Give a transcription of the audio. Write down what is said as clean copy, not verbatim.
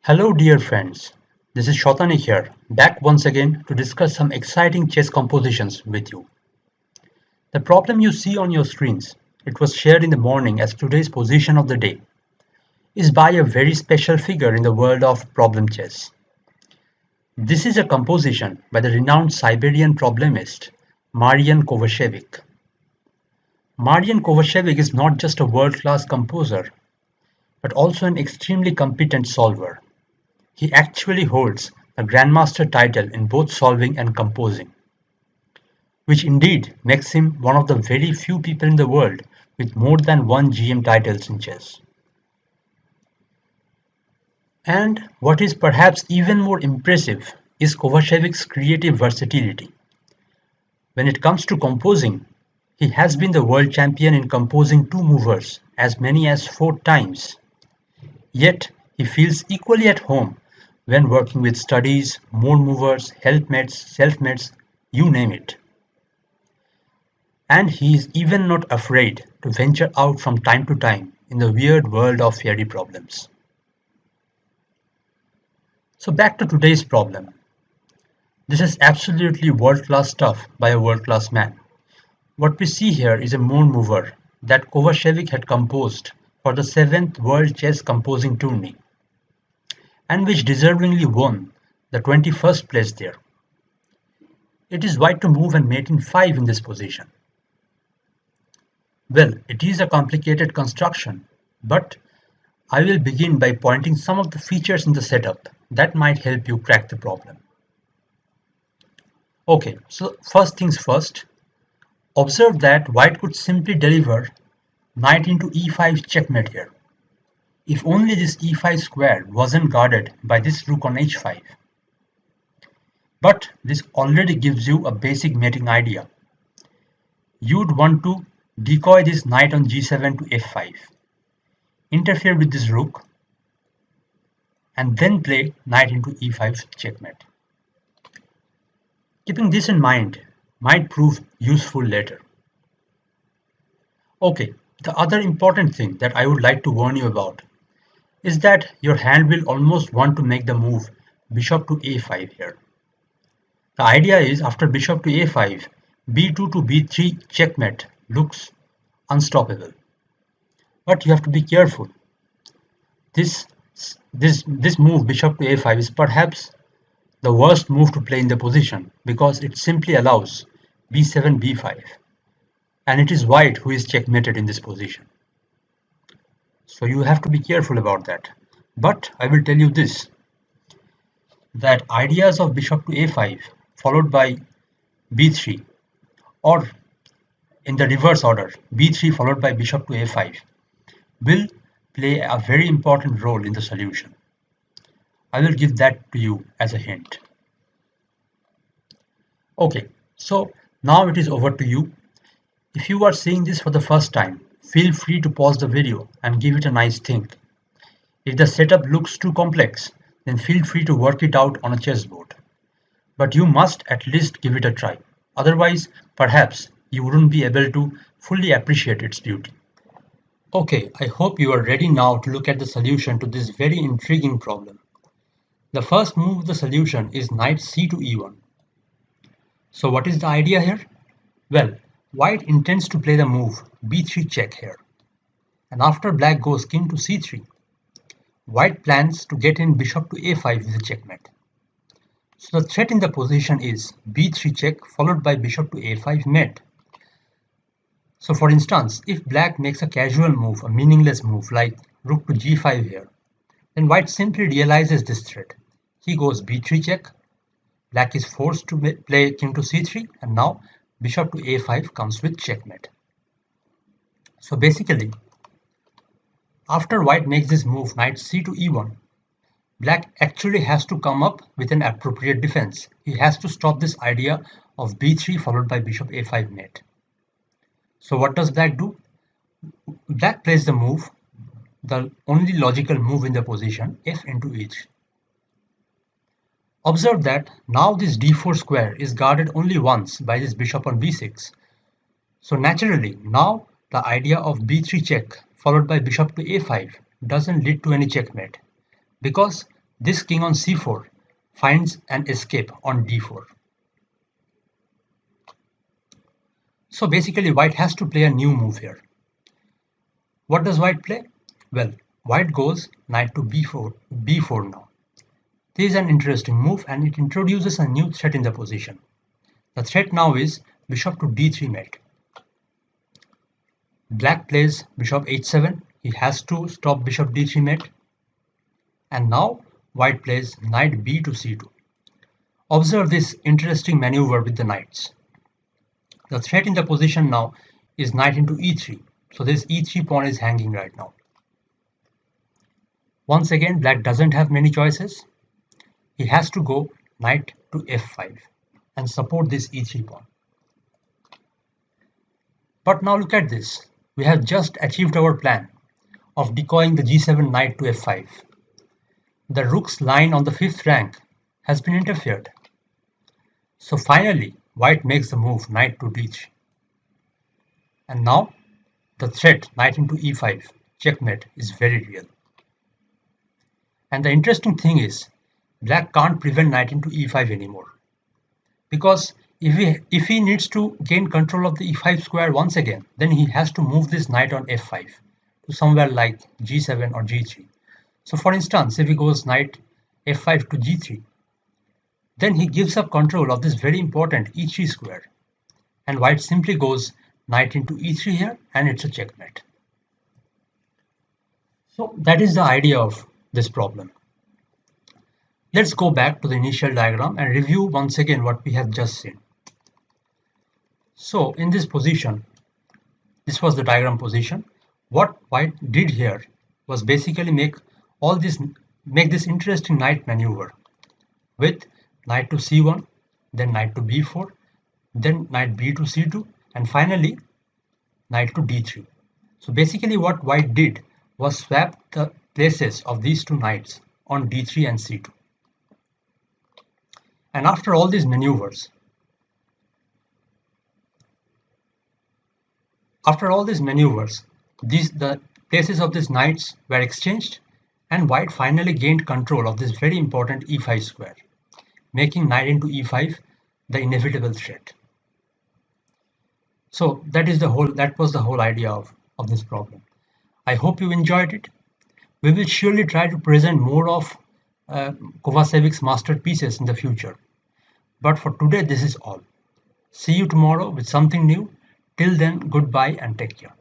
Hello dear friends, this is Satanick here, back once again to discuss some exciting chess compositions with you. The problem you see on your screens, it was shared in the morning as today's position of the day, is by a very special figure in the world of problem chess. This is a composition by the renowned Siberian problemist Marjan Kovacevic. Marjan Kovacevic is not just a world-class composer, but also an extremely competent solver. He actually holds the Grandmaster title in both solving and composing, which indeed makes him one of the very few people in the world with more than one GM titles in chess. And what is perhaps even more impressive is Kovacevic's creative versatility. When it comes to composing, he has been the world champion in composing two movers as many as 4 times. Yet he feels equally at home when working with studies, more movers, helpmates, selfmates, you name it. And he is even not afraid to venture out from time to time in the weird world of fairy problems. So back to today's problem. This is absolutely world-class stuff by a world-class man. What we see here is a more mover that Kovacevic had composed for the 7th World Chess Composing Tourney, and which deservingly won the 21st place there. It is white to move and mate in 5 in this position. Well, it is a complicated construction, but I will begin by pointing some of the features in the setup that might help you crack the problem. Okay, so first things first, observe that white could simply deliver knight into e5 checkmate here, if only this e5 square wasn't guarded by this rook on h5. But this already gives you a basic mating idea. You'd want to decoy this knight on g7 to f5, interfere with this rook, and then play knight into e5 checkmate. Keeping this in mind might prove useful later. Okay, the other important thing that I would like to warn you about is that your hand will almost want to make the move bishop to a5 here. The idea is after bishop to a5, b2 to b3 checkmate looks unstoppable. But you have to be careful. This move bishop to a5 is perhaps the worst move to play in the position because it simply allows b7 b5, and it is white who is checkmated in this position. So you have to be careful about that. But I will tell you this, that ideas of bishop to a5 followed by b3, or in the reverse order, b3 followed by bishop to a5, will play a very important role in the solution. I will give that to you as a hint. Okay, so now it is over to you. If you are seeing this for the first time, feel free to pause the video and give it a nice think. If the setup looks too complex, then feel free to work it out on a chessboard. But you must at least give it a try. Otherwise, perhaps you wouldn't be able to fully appreciate its beauty. Okay, I hope you are ready now to look at the solution to this very intriguing problem. The first move of the solution is knight c to e1. So what is the idea here? Well, white intends to play the move b3 check here. And after black goes king to c3, white plans to get in bishop to a5 with a checkmate. So the threat in the position is b3 check followed by bishop to a5 mate. So for instance, if black makes a casual move, a meaningless move like rook to g5 here, then white simply realizes this threat. He goes b3 check, black is forced to play king to c3, and now bishop to a5 comes with checkmate. So basically, after white makes this move knight c to e1, black actually has to come up with an appropriate defense. He has to stop this idea of b3 followed by bishop a5 mate. So what does black do? Black plays the move, the only logical move in the position, f into e3. Observe that now this d4 square is guarded only once by this bishop on b6. So naturally, now the idea of b3 check followed by bishop to a5 doesn't lead to any checkmate, because This king on c4 finds an escape on d4. So basically white has to play a new move here. What does white play? Well, white goes knight to b4 now. This is an interesting move and it introduces a new threat in the position. The threat now is bishop to d3 mate. Black plays bishop h7. He has to stop bishop d3 mate. And now white plays knight b to c2. Observe this interesting maneuver with the knights. The threat in the position now is knight into e3. So this e3 pawn is hanging right now. Once again, black doesn't have many choices. He has to go knight to f5 and support this e3 pawn. But now look at this. We have just achieved our plan of decoying the g7 knight to f5. The rook's line on the 5th rank has been interfered. So finally, white makes the move knight to d3. And now the threat knight into e5 checkmate is very real. And the interesting thing is black can't prevent knight into e5 anymore. Because if he needs to gain control of the e5 square once again, then he has to move this knight on f5 to somewhere like g7 or g3. So for instance, if he goes knight f5 to g3, then he gives up control of this very important e3 square. And white simply goes knight into e3 here and it's a checkmate. So that is the idea of this problem. Let's go back to the initial diagram and review once again what we have just seen. So in this position, this was the diagram position. What white did here was basically make this interesting knight maneuver with knight to c1, then knight to b4, then knight b to c2, and finally knight to d3. So basically what white did was swap the places of these two knights on d3 and c2. And after all these maneuvers, the places of these knights were exchanged and white finally gained control of this very important e5 square, making knight into e5 the inevitable threat. So that was the whole idea of this problem. I hope you enjoyed it. We will surely try to present more of Kovacevic's masterpieces in the future. But for today, this is all. See you tomorrow with something new. Till then, goodbye and take care.